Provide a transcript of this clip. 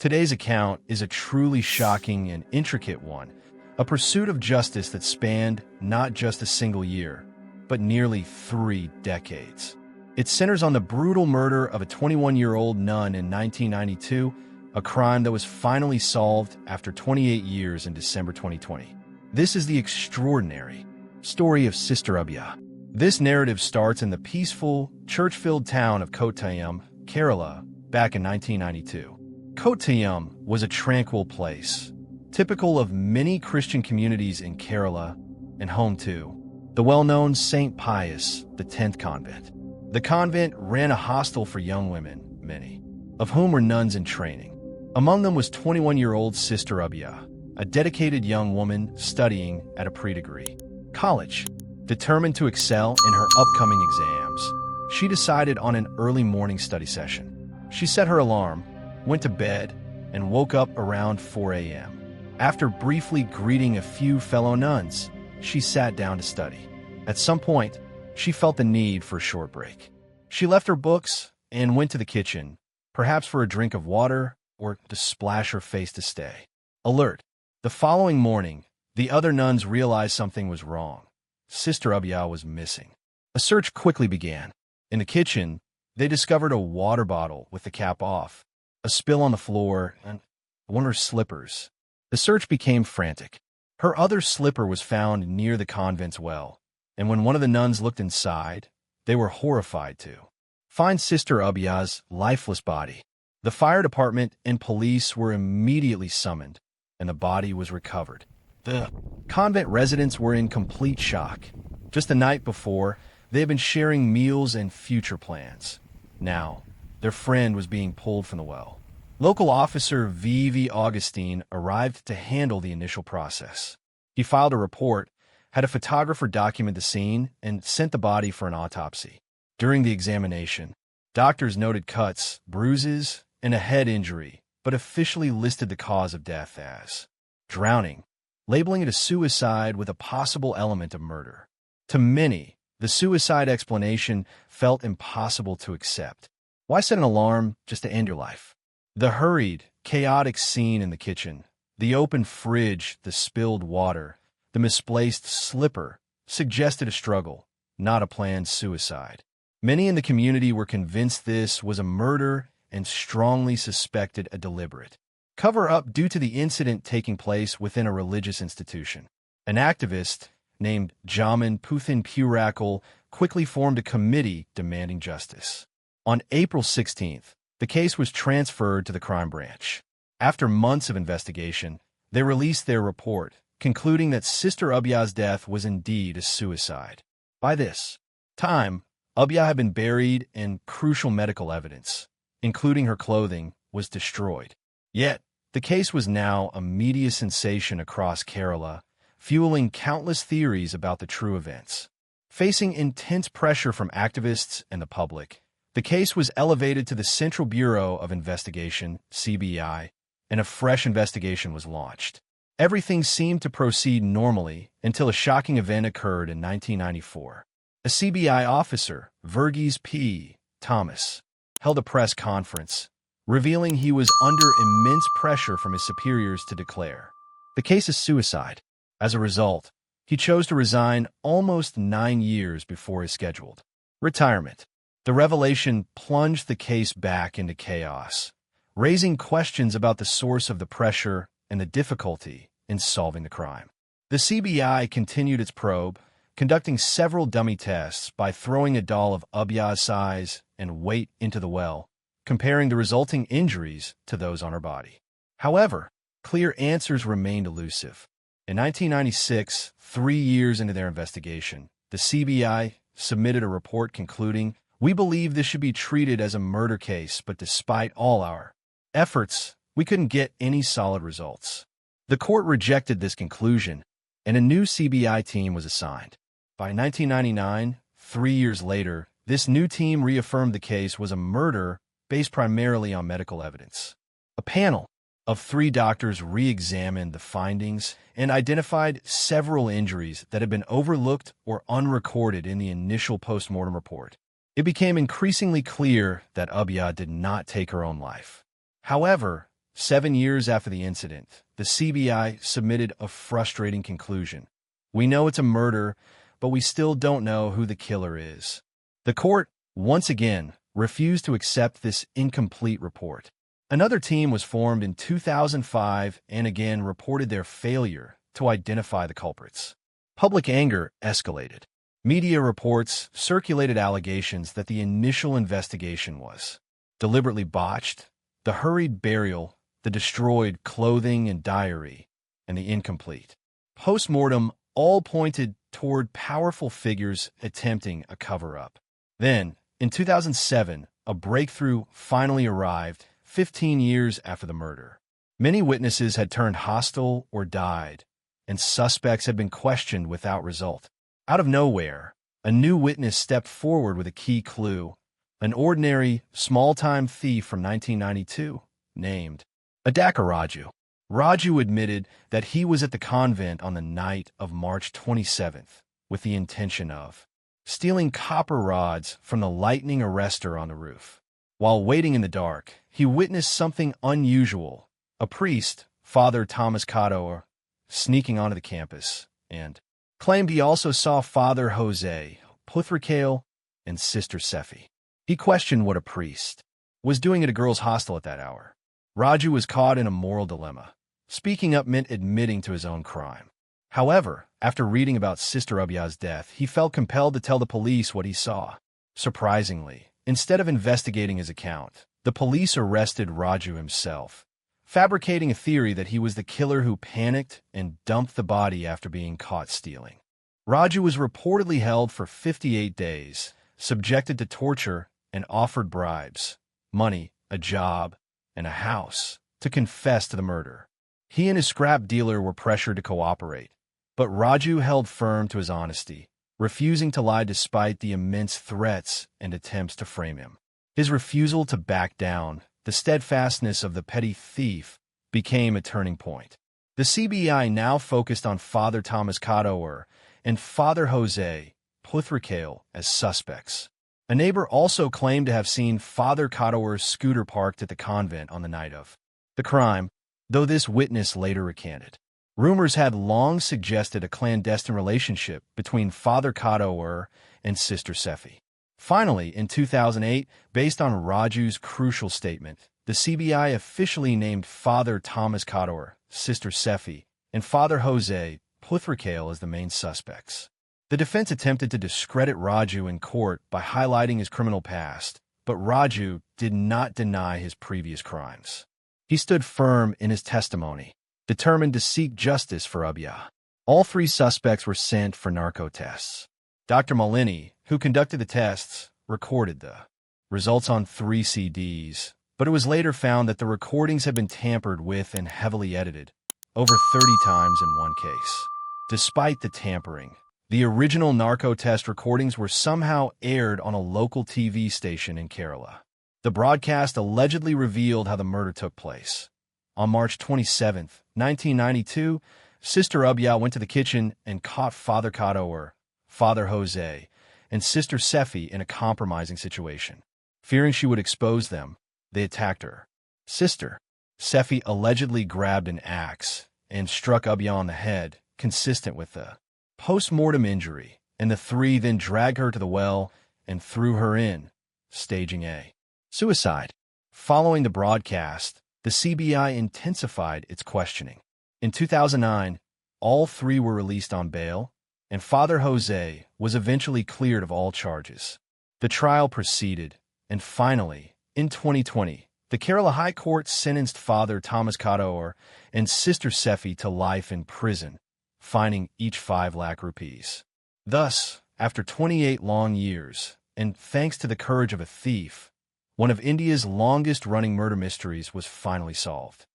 Today's account is a truly shocking and intricate one, a pursuit of justice that spanned not just a single year, but nearly 3 decades. It centers on the brutal murder of a 21-year-old nun in 1992, a crime that was finally solved after 28 years in December 2020. This is the extraordinary story of Sister Abhaya. This narrative starts in the peaceful, church-filled town of Kottayam, Kerala, back in 1992. Kottayam was a tranquil place, typical of many Christian communities in Kerala, and home to the well-known St. Pius X Convent. The convent ran a hostel for young women, many of whom were nuns in training. Among them was 21-year-old Sister Abhaya, a dedicated young woman studying at a pre-degree college. Determined to excel in her upcoming exams, she decided on an early morning study session. She set her alarm, went to bed, and woke up around 4 a.m. After briefly greeting a few fellow nuns, she sat down to study. At some point, she felt the need for a short break. She left her books and went to the kitchen, perhaps for a drink of water or to splash her face to stay alert. The following morning, the other nuns realized something was wrong. Sister Abhaya was missing. A search quickly began. In the kitchen, they discovered a water bottle with the cap off, a spill on the floor, and one of her slippers. The search became frantic. Her other slipper was found near the convent's well, and when one of the nuns looked inside, they were horrified to find Sister Abhaya's lifeless body. The fire department and police were immediately summoned, and the body was recovered. The convent residents were in complete shock. Just the night before, they had been sharing meals and future plans. Now, their friend was being pulled from the well. Local officer V.V. Augustine arrived to handle the initial process. He filed a report, had a photographer document the scene, and sent the body for an autopsy. During the examination, doctors noted cuts, bruises, and a head injury, but officially listed the cause of death as drowning, labeling it a suicide with a possible element of murder. To many, the suicide explanation felt impossible to accept. Why set an alarm just to end your life? The hurried, chaotic scene in the kitchen, the open fridge, the spilled water, the misplaced slipper, suggested a struggle, not a planned suicide. Many in the community were convinced this was a murder and strongly suspected a deliberate cover-up due to the incident taking place within a religious institution. An activist named Jamin Puthin Purakal quickly formed a committee demanding justice. On April 16th, the case was transferred to the crime branch. After months of investigation, they released their report, concluding that Sister Abhaya's death was indeed a suicide. By this time, Abhaya had been buried and crucial medical evidence, including her clothing, was destroyed. Yet, the case was now a media sensation across Kerala, fueling countless theories about the true events. Facing intense pressure from activists and the public, the case was elevated to the Central Bureau of Investigation, CBI, and a fresh investigation was launched. Everything seemed to proceed normally until a shocking event occurred in 1994. A CBI officer, Verghese P. Thomas, held a press conference, revealing he was under immense pressure from his superiors to declare the case is suicide. As a result, he chose to resign almost 9 years before his scheduled retirement. The revelation plunged the case back into chaos, raising questions about the source of the pressure and the difficulty in solving the crime. The CBI continued its probe, conducting several dummy tests by throwing a doll of Abhaya's size and weight into the well, comparing the resulting injuries to those on her body. However, clear answers remained elusive. In 1996, 3 years into their investigation, the CBI submitted a report concluding, "We believe this should be treated as a murder case, but despite all our efforts, we couldn't get any solid results." The court rejected this conclusion, and a new CBI team was assigned. By 1999, 3 years later, this new team reaffirmed the case was a murder based primarily on medical evidence. A panel of 3 doctors re-examined the findings and identified several injuries that had been overlooked or unrecorded in the initial post-mortem report. It became increasingly clear that Abhaya did not take her own life. However, 7 years after the incident, the CBI submitted a frustrating conclusion. We know it's a murder, but we still don't know who the killer is. The court, once again, refused to accept this incomplete report. Another team was formed in 2005 and again reported their failure to identify the culprits. Public anger escalated. Media reports circulated allegations that the initial investigation was deliberately botched, the hurried burial, the destroyed clothing and diary, and the incomplete post-mortem all pointed toward powerful figures attempting a cover-up. Then, in 2007, a breakthrough finally arrived 15 years after the murder. Many witnesses had turned hostile or died, and suspects had been questioned without result. Out of nowhere, a new witness stepped forward with a key clue, an ordinary, small-time thief from 1992, named Adaka Raju. Raju admitted that he was at the convent on the night of March 27th with the intention of stealing copper rods from the lightning arrestor on the roof. While waiting in the dark, he witnessed something unusual, a priest, Father Thomas Cador, sneaking onto the campus, and claimed he also saw Father Jose Puthrakale and Sister Sephi. He questioned what a priest was doing at a girls' hostel at that hour. Raju was caught in a moral dilemma. Speaking up meant admitting to his own crime. However, after reading about Sister Abhaya's death, he felt compelled to tell the police what he saw. Surprisingly, instead of investigating his account, the police arrested Raju himself, fabricating a theory that he was the killer who panicked and dumped the body after being caught stealing. Raju was reportedly held for 58 days, subjected to torture, and offered bribes, money, a job, and a house to confess to the murder. He and his scrap dealer were pressured to cooperate, but Raju held firm to his honesty, refusing to lie despite the immense threats and attempts to frame him. His refusal to back down, the steadfastness of the petty thief, became a turning point. The CBI now focused on Father Thomas Cador and Father Jose Puthrakale as suspects. A neighbor also claimed to have seen Father Cador's scooter parked at the convent on the night of the crime, though this witness later recanted. Rumors had long suggested a clandestine relationship between Father Cador and Sister Sephi. Finally, in 2008, based on Raju's crucial statement, the CBI officially named Father Thomas Cador, Sister Sephi, and Father Jose Puthrakale as the main suspects. The defense attempted to discredit Raju in court by highlighting his criminal past, but Raju did not deny his previous crimes. He stood firm in his testimony, determined to seek justice for Abhaya. All three suspects were sent for narco tests. Dr. Malini, who conducted the tests, recorded the results on 3 CDs, but it was later found that the recordings had been tampered with and heavily edited, over 30 times in one case. Despite the tampering, the original narco test recordings were somehow aired on a local TV station in Kerala. The broadcast allegedly revealed how the murder took place. On March 27, 1992, Sister Abhaya went to the kitchen and caught Father Cador, Father Jose, and Sister Sephi in a compromising situation. Fearing she would expose them, they attacked her. Sister Sephi allegedly grabbed an axe and struck Abhaya on the head, consistent with the post-mortem injury, and the three then dragged her to the well and threw her in, staging a suicide. Following the broadcast, the CBI intensified its questioning. In 2009, all three were released on bail, and Father Jose was eventually cleared of all charges. The trial proceeded, and finally, in 2020, the Kerala High Court sentenced Father Thomas Cador and Sister Sephi to life in prison, fining each 5 lakh rupees. Thus, after 28 long years, and thanks to the courage of a thief, one of India's longest-running murder mysteries was finally solved.